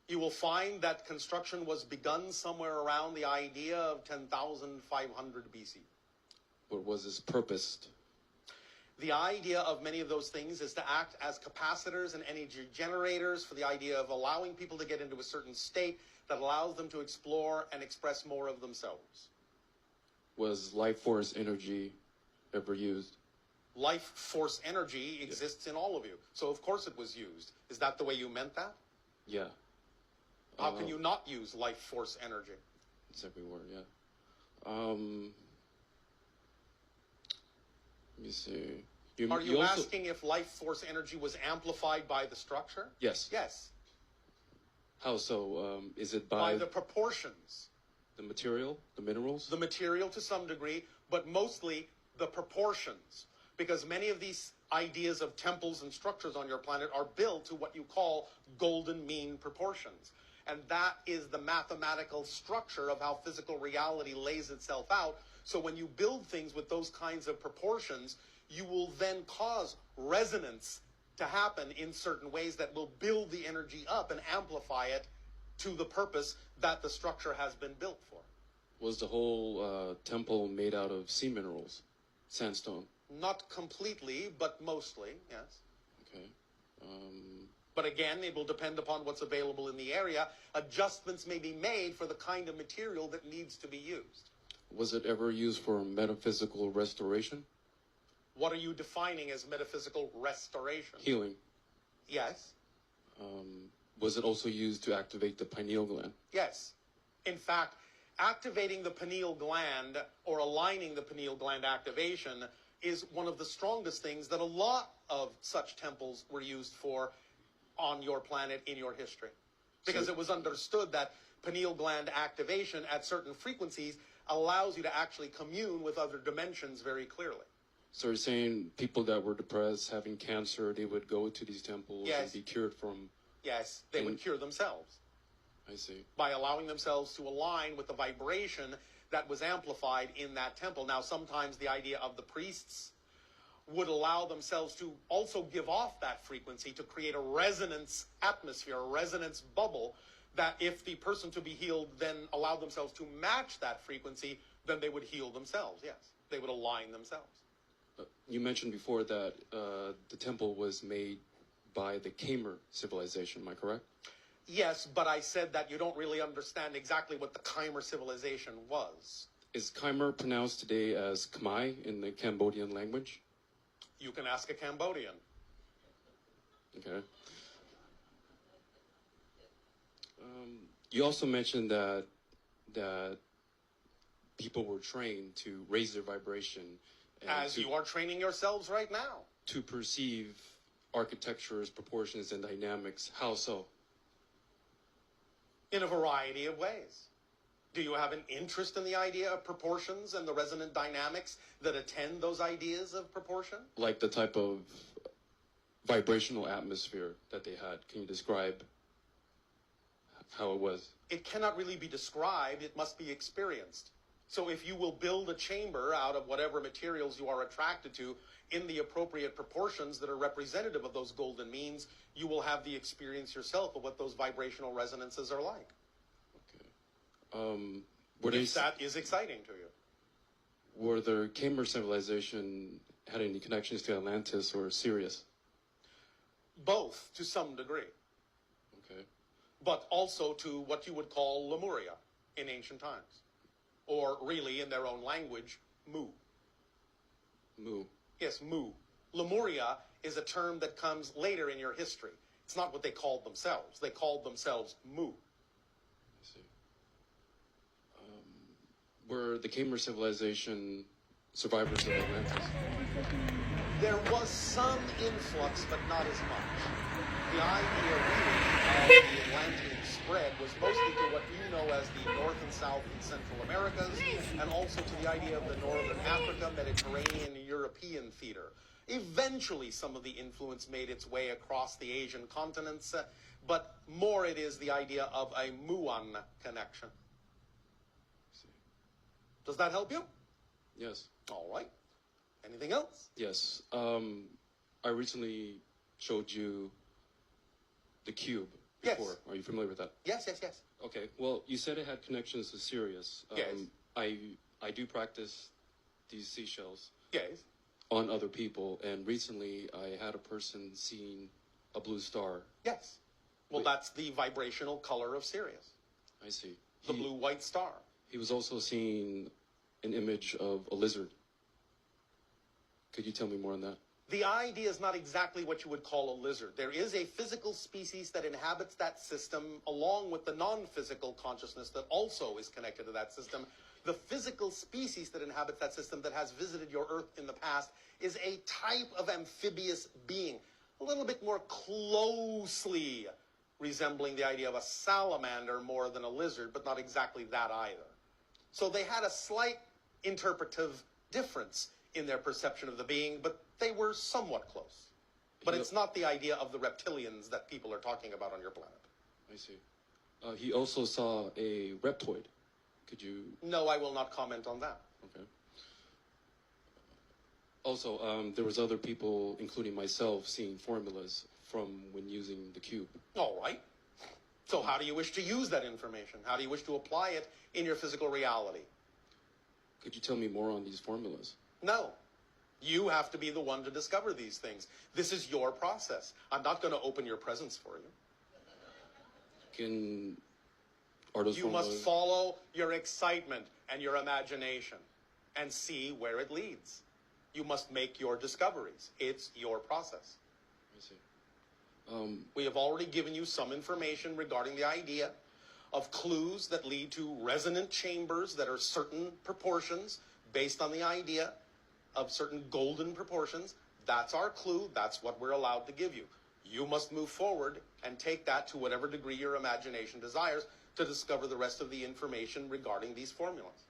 You will find that construction was begun somewhere around the idea of 10,500 BC. What was its purpose? The idea of many of those things is to act as capacitors and energy generators for the idea of allowing people to get into a certain state that allows them to explore and express more of themselves. Was life force energy ever used? Life force energy exists in all of you. So of course it was used. Is that the way you meant that? Yeah. How can you not use life force energy? It's everywhere, yeah. Let me see. Are you also asking if life force energy was amplified by the structure? Yes. Yes. How so? Is it By the proportions. the material, the minerals? The material to some degree, but mostly the proportions. Because many of these ideas of temples and structures on your planet are built to what you call golden mean proportions. And that is the mathematical structure of how physical reality lays itself out. So when you build things with those kinds of proportions, you will then cause resonance to happen in certain ways that will build the energy up and amplify it to the purpose that the structure has been built for. Was the whole temple made out of sea minerals? Sandstone? Not completely, but mostly, yes. Okay. But again, it will depend upon what's available in the area. Adjustments may be made for the kind of material that needs to be used. Was it ever used for metaphysical restoration? What are you defining as metaphysical restoration? Healing. Yes. Was it also used to activate the pineal gland? Yes. In fact, activating the pineal gland or aligning the pineal gland activation is one of the strongest things that a lot of such temples were used for on your planet in your history. Because it was understood that pineal gland activation at certain frequencies allows you to actually commune with other dimensions very clearly. So you're saying people that were depressed, having cancer, they would go to these temples and be cured from... Yes, they would cure themselves. I see. By allowing themselves to align with the vibration that was amplified in that temple. Now, sometimes the idea of the priests would allow themselves to also give off that frequency to create a resonance atmosphere, a resonance bubble, that if the person to be healed then allowed themselves to match that frequency, then they would heal themselves, yes. They would align themselves. You mentioned before that the temple was made by the Khmer civilization, am I correct? Yes, but I said that you don't really understand exactly what the Khmer civilization was. Is Khmer pronounced today as Khmer in the Cambodian language? You can ask a Cambodian. Okay. You also mentioned that people were trained to raise their vibration. As you are training yourselves right now. To perceive architecture's proportions and dynamics. How so? In a variety of ways. Do you have an interest in the idea of proportions and the resonant dynamics that attend those ideas of proportion? Like the type of vibrational atmosphere that they had. Can you describe how it was? It cannot really be described. It must be experienced. So if you will build a chamber out of whatever materials you are attracted to in the appropriate proportions that are representative of those golden means, you will have the experience yourself of what those vibrational resonances are like. Okay. If that is exciting to you. Were the Khmer civilization had any connections to Atlantis or Sirius? Both, to some degree. Okay. But also to what you would call Lemuria in ancient times. Or really, in their own language, Mu. Mu. Yes, Mu. Lemuria is a term that comes later in your history. It's not what they called themselves. They called themselves Mu. I see. Were the Khmer civilization survivors of Atlantis? There was some influx, but not as much. The idea really of the Atlantean spread was mostly to what you know as the North and South and Central Americas, and also to the idea of the Northern Africa, Mediterranean, European theater. Eventually, some of the influence made its way across the Asian continents, but more it is the idea of a Muon connection. Does that help you? Yes. All right. Anything else? Yes. I recently showed you the cube Yes. before. Are you familiar with that? Yes, yes, yes. Okay. Well, you said it had connections to Sirius. Yes. I do practice these seashells Yes. on other people, and recently I had a person seeing a blue star. Yes. Well, Wait. that's the vibrational color of Sirius, I see. the blue-white star. He was also seeing an image of a lizard. Could you tell me more on that? The idea is not exactly what you would call a lizard. There is a physical species that inhabits that system along with the non-physical consciousness that also is connected to that system. The physical species that inhabits that system that has visited your Earth in the past is a type of amphibious being, a little bit more closely resembling the idea of a salamander more than a lizard, but not exactly that either. So they had a slight interpretive difference in their perception of the being, but they were somewhat close. But it's not the idea of the reptilians that people are talking about on your planet. I see. He also saw a reptoid. Could you? No, I will not comment on that. Okay. Also, there was other people, including myself, seeing formulas from when using the cube. All right. So how do you wish to use that information? How do you wish to apply it in your physical reality? Could you tell me more on these formulas? No. You have to be the one to discover these things. This is your process. I'm not going to open your presents for you. Are those You formulas? must follow your excitement and your imagination and see where it leads. You must make your discoveries. It's your process. I see. We have already given you some information regarding the idea of clues that lead to resonant chambers that are certain proportions based on the idea of certain golden proportions. That's our clue. That's what we're allowed to give you. You must move forward and take that to whatever degree your imagination desires to discover the rest of the information regarding these formulas.